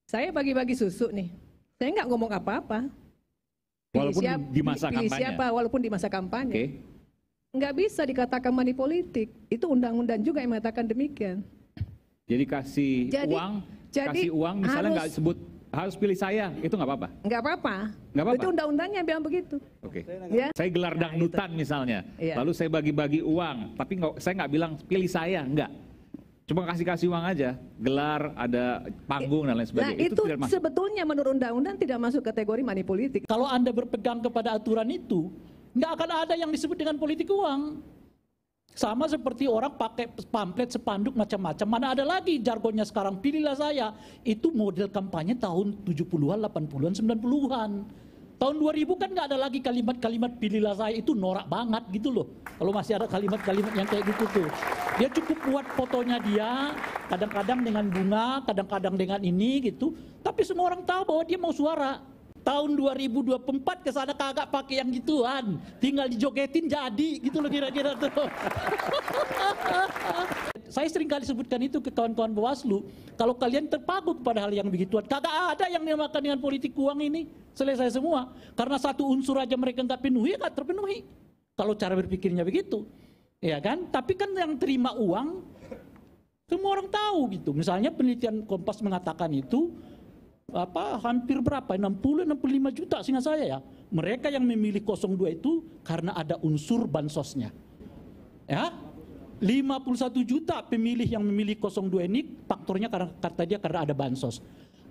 Saya bagi-bagi susu nih. Saya nggak ngomong apa-apa. Walaupun di masa pilih kampanye. siapa, walaupun di masa kampanye. Oke. Nggak bisa dikatakan money politik. Itu undang-undang juga yang mengatakan demikian. Jadi kasih uang misalnya nggak sebut harus pilih saya, itu nggak apa-apa? Nggak apa-apa. Nggak apa-apa? Itu undang-undangnya bilang begitu. Oke. Ya? Saya gelar dangdutan misalnya, Iya. lalu saya bagi-bagi uang, tapi saya nggak bilang pilih saya, nggak. Cuma kasih uang aja, gelar, ada panggung dan lain sebagainya. Nah itu tidak masuk. sebetulnya menurut undang-undang tidak masuk kategori money politik. Kalau Anda berpegang kepada aturan itu, nggak akan ada yang disebut dengan politik uang. Sama seperti orang pakai pamflet, spanduk, macam-macam. Mana ada lagi jargonnya sekarang, pilihlah saya. Itu model kampanye tahun 70-an, 80-an, 90-an. Tahun 2000 kan nggak ada lagi kalimat-kalimat pilihlah saya, itu norak banget gitu loh. Kalau masih ada kalimat-kalimat yang kayak gitu tuh. Dia cukup buat fotonya dia, kadang-kadang dengan bunga, kadang-kadang dengan ini gitu. Tapi semua orang tahu bahwa dia mau suara. Tahun 2024 kesana kagak pakai yang gituan, tinggal dijogetin jadi gitu loh kira-kira tuh. Saya sering kali sebutkan itu ke kawan-kawan Bawaslu, kalau kalian terpaku kepada hal yang begituan, kagak ada yang dinamakan dengan politik uang ini, selesai semua. Karena satu unsur aja mereka nggak penuhi, nggak terpenuhi. Kalau cara berpikirnya begitu, ya kan? Tapi kan yang terima uang, semua orang tahu gitu. Misalnya penelitian Kompas mengatakan itu, hampir berapa, 60-65 juta seingat saya ya, mereka yang memilih 02 itu karena ada unsur bansosnya ya. 51 juta pemilih yang memilih 02 ini faktornya karena kata dia karena ada bansos.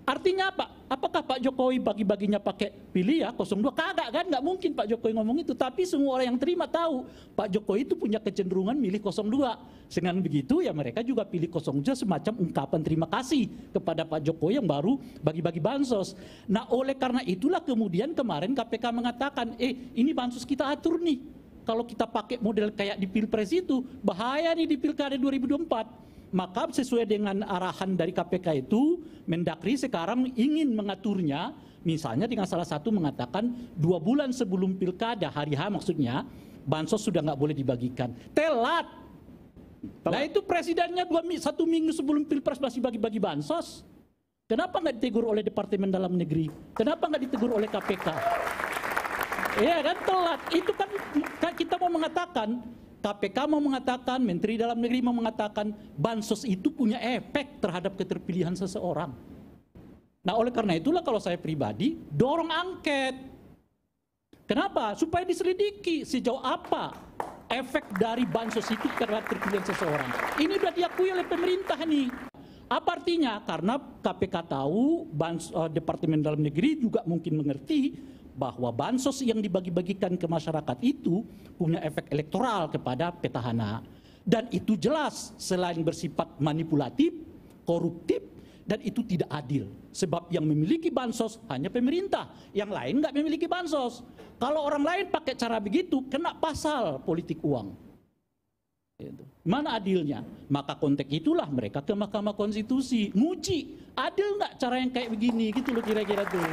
Artinya apa? Apakah Pak Jokowi bagi-baginya pakai pilih ya 02? Kagak kan, nggak mungkin Pak Jokowi ngomong itu. Tapi semua orang yang terima tahu Pak Jokowi itu punya kecenderungan milih 02. Dengan begitu ya mereka juga pilih 02 semacam ungkapan terima kasih kepada Pak Jokowi yang baru bagi-bagi bansos. Nah oleh karena itulah kemudian kemarin KPK mengatakan, ini bansos kita atur nih. Kalau kita pakai model kayak di Pilpres itu, bahaya nih di Pilkada 2024. Maka sesuai dengan arahan dari KPK itu, Mendagri sekarang ingin mengaturnya, misalnya dengan salah satu mengatakan 2 bulan sebelum Pilkada, hari H maksudnya, bansos sudah nggak boleh dibagikan. Telat. Nah itu presidennya 1 minggu sebelum Pilpres masih bagi-bagi bansos. Kenapa nggak ditegur oleh Departemen Dalam Negeri? Kenapa nggak ditegur oleh KPK? Iya kan telat. Itu kan kita mau mengatakan, KPK mau mengatakan, Menteri Dalam Negeri mau mengatakan, bansos itu punya efek terhadap keterpilihan seseorang. Nah oleh karena itulah kalau saya pribadi, dorong angket. Kenapa? Supaya diselidiki sejauh apa efek dari bansos itu terhadap keterpilihan seseorang. Ini sudah diakui oleh pemerintah nih. Apa artinya? Karena KPK tahu, Departemen Dalam Negeri juga mungkin mengerti bahwa bansos yang dibagi-bagikan ke masyarakat itu punya efek elektoral kepada petahana. Dan itu jelas selain bersifat manipulatif, koruptif, dan itu tidak adil. Sebab yang memiliki bansos hanya pemerintah, yang lain nggak memiliki bansos. Kalau orang lain pakai cara begitu, kena pasal politik uang. Mana adilnya? Maka konteks itulah mereka ke Mahkamah Konstitusi, nguji, adil nggak cara yang kayak begini, gitu loh kira-kira tuh.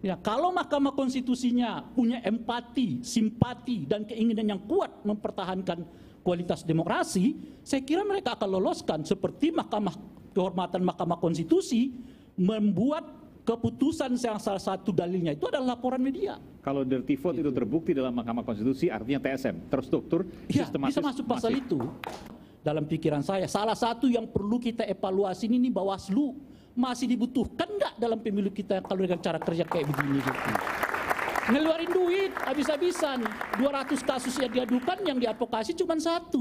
Ya, kalau Mahkamah Konstitusinya punya empati, simpati, dan keinginan yang kuat mempertahankan kualitas demokrasi, saya kira mereka akan loloskan seperti Kehormatan Mahkamah Konstitusi membuat keputusan yang salah satu dalilnya itu adalah laporan media. Kalau dirty vote itu terbukti dalam Mahkamah Konstitusi, artinya TSM, terstruktur, Iya, sistematis. Bisa masuk pasal itu. Dalam pikiran saya, salah satu yang perlu kita evaluasi ini Bawaslu. Masih dibutuhkan nggak dalam pemilu kita kalau dengan cara kerja kayak begini gitu. Ngeluarin duit habis-habisan, 200 kasus yang diadukan yang diadvokasi cuma 1.